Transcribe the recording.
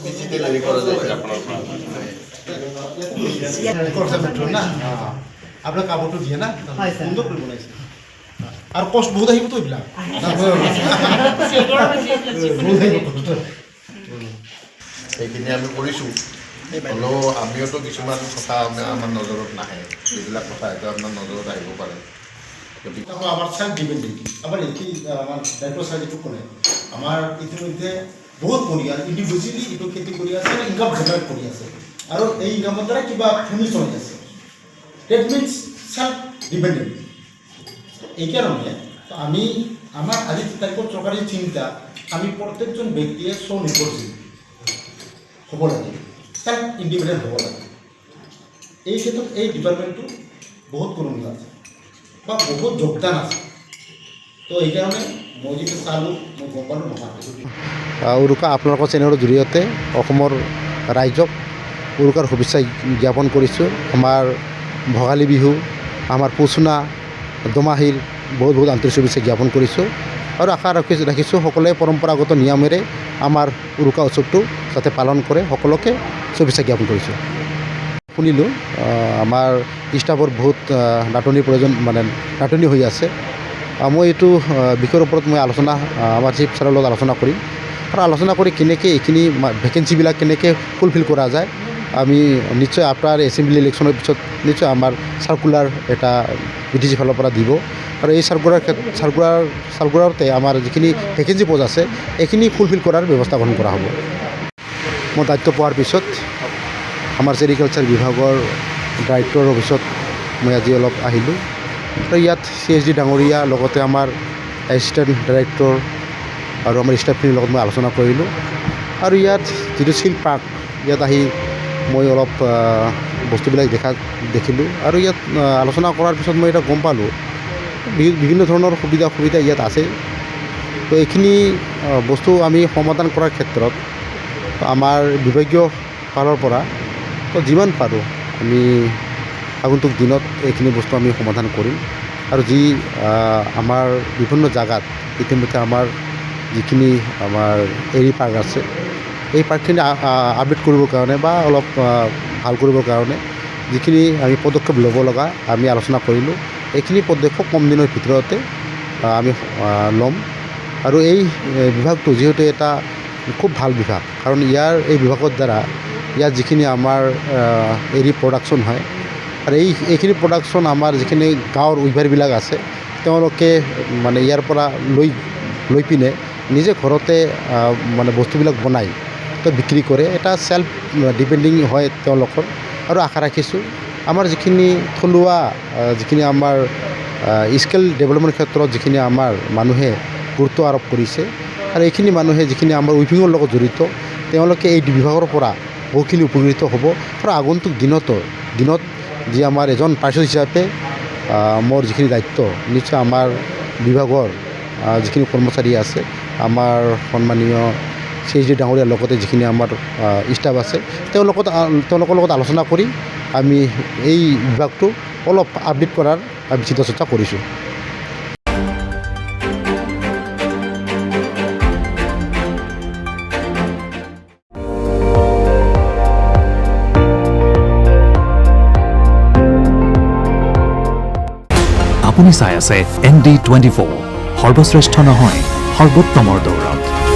digital হেৰি কৰা যায় আপোনাৰ না আপনাৰ কাপড়টা দিয়ে না সুন্দৰ কৰে বনাইছে আৰ কষ্ট বহুত আহিব তো এইবিলাক সেইখিনি আমি কৰিছোঁ হ'লেও আমিওতো কিছুমান কথা আমাৰ নজৰত নাহে যিবিলাক কথা হয়তো আপোনাৰ নজৰত আহিব পাৰে গতিকে আমার সাইড ডিপেন্ডেন্ট আবার এটি আমার ডাইরেক্টর সাইড একটু করে আমার ইতিমধ্যে বহুত পরিয়াল ইন্ডিভিজুয়ালি এইটো খেতি কৰি আছে ইনকাম জেনাৰেট কৰি আছে আৰু এই ইনকামৰ দ্বাৰা কিবা ফেমিলি চলি আছে ডেট মিনস সেলফ ডিপেন্ডেন্ট এই কাৰণে আমি আমাৰ আজি তাৰিখৰ চৰকাৰী চিন্তা আমি প্ৰত্যেকজন ব্যক্তিয়ে স্বনিৰ্ভৰশীল হ'ব লাগে সেলফ ইণ্ডিপেণ্ডেণ্ট হ'ব লাগে এই ক্ষেত্ৰত এই ডিপাৰ্টমেণ্টটো বহুত পুৰণি আছে বা বহুত যোগদান আছে তো এই কাৰণে মই যিটো চালোঁ মই গম পালোঁ নহয় উৰুকা আপোনালোকৰ চেনেলৰ জৰিয়তে অসমৰ ৰাইজক উৰুকাৰ শুভেচ্ছা জ্ঞাপন কৰিছোঁ আমাৰ ভোগালী বিহু আমাৰ পুচুনা দোমাহীৰ বহুত বহুত আন্তৰিক শুভেচ্ছা জ্ঞাপন কৰিছোঁ আৰু আশা ৰাখিছোঁ সকলোৱে পৰম্পৰাগত নিয়মেৰে আমাৰ উৰুকা উৎসৱটো যাতে পালন কৰে সকলোকে শুভেচ্ছা জ্ঞাপন কৰিছোঁ শুনিলোঁ আমাৰ ষ্টাফৰ বহুত নাটনিৰ প্ৰয়োজন মানে নাটনি হৈ আছে মই এইটো বিষয়ৰ ওপৰত মই আলোচনা আমাৰ চিফ ছাৰৰ লগত আলোচনা কৰিম আৰু আলোচনা কৰি কেনেকৈ এইখিনি ভেকেঞ্চিবিলাক কেনেকৈ ফুলফিল কৰা যায় আমি নিশ্চয় আপোনাৰ এছেম্বলি ইলেকশ্যনৰ পিছত নিশ্চয় আমাৰ চাৰ্কুলাৰ এটা BTC ফালৰ পৰা দিব আৰু এই চাৰ্কুলাৰতে আমাৰ যিখিনি ভেকেঞ্চি পোষ্ট আছে এইখিনি ফুলফিল কৰাৰ ব্যৱস্থা গ্ৰহণ কৰা হ'ব মই দায়িত্ব পোৱাৰ পিছত আমাৰ ছেৰিকালচাৰ বিভাগৰ ডাইৰেক্টৰৰ অফিচত মই আজি অলপ আহিলোঁ আৰু ইয়াত CSD ডাঙৰীয়া লগতে আমাৰ এছিষ্টেণ্ট ডাইৰেক্টৰ আৰু আমাৰ ষ্টাফখিনিৰ লগত মই আলোচনা কৰিলোঁ আৰু ইয়াত যিটো চিল্ক পাৰ্ক ইয়াত আহি মই অলপ বস্তুবিলাক দেখিলোঁ আৰু ইয়াত আলোচনা কৰাৰ পিছত মই এটা গম পালোঁ বিভিন্ন ধৰণৰ সুবিধা ইয়াত আছে তো এইখিনি বস্তু আমি সমাধান কৰাৰ ক্ষেত্ৰত আমাৰ বিভাগীয় ফালৰ পৰা তো যিমান পাৰোঁ আমি আগন্তুক দিনত এইখিনি বস্তু আমি সমাধান কৰিম আৰু যি আমাৰ বিভিন্ন জাগাত ইতিমধ্যে আমাৰ যিখিনি আমাৰ এৰি পাৰ্ক আছে এই পাৰ্কখিনি আপডেট কৰিবৰ কাৰণে বা অলপ ভাল কৰিবৰ কাৰণে যিখিনি আমি পদক্ষেপ ল'ব লগা আমি আলোচনা কৰিলোঁ এইখিনি পদক্ষেপ কম দিনৰ ভিতৰতে আমি ল'ম আৰু এই বিভাগটো যিহেতু এটা খুব ভাল বিভাগ কাৰণ এই বিভাগৰ দ্বাৰা ইয়াত যিখিনি আমাৰ এৰি প্ৰডাকশ্যন হয় আৰু এইখিনি প্ৰডাকশ্যন আমাৰ যিখিনি গাঁৱৰ উইভাৰবিলাক আছে তেওঁলোকে মানে ইয়াৰ পৰা লৈ পিনে নিজে ঘৰতে মানে বস্তুবিলাক বনাই তো বিক্ৰী কৰে এটা সেলফ ডিপেণ্ডিং হয় তেওঁলোকৰ আৰু আশা ৰাখিছোঁ আমাৰ যিখিনি থলুৱা যিখিনি আমাৰ স্কিল ডেভেলপমেণ্ট ক্ষেত্ৰত যিখিনি আমাৰ মানুহে গুৰুত্ব আৰোপ কৰিছে আৰু এইখিনি মানুহে যিখিনি আমাৰ উইভিঙৰ লগত জড়িত তেওঁলোকে এই বিভাগৰ পৰা বহুখিনি উপকৃত হ'ব আৰু আগন্তুক দিনত যি আমাৰ এজন পাৰ্চন হিচাপে মোৰ যিখিনি দায়িত্ব নিশ্চয় আমাৰ বিভাগৰ যিখিনি কৰ্মচাৰী আছে আমাৰ সন্মানীয় CSD ডাঙৰীয়াৰ লগতে যিখিনি আমাৰ ষ্টাফ আছে তেওঁলোকৰ লগত আলোচনা কৰি আমি এই বিভাগটো অলপ আপডেট কৰাৰ আমি চিন্তা চৰ্চা কৰিছোঁ আপুনি চাই আছে ND24 সৰ্বশ্ৰেষ্ঠ নহয় সৰ্বোত্তমৰ দৌৰত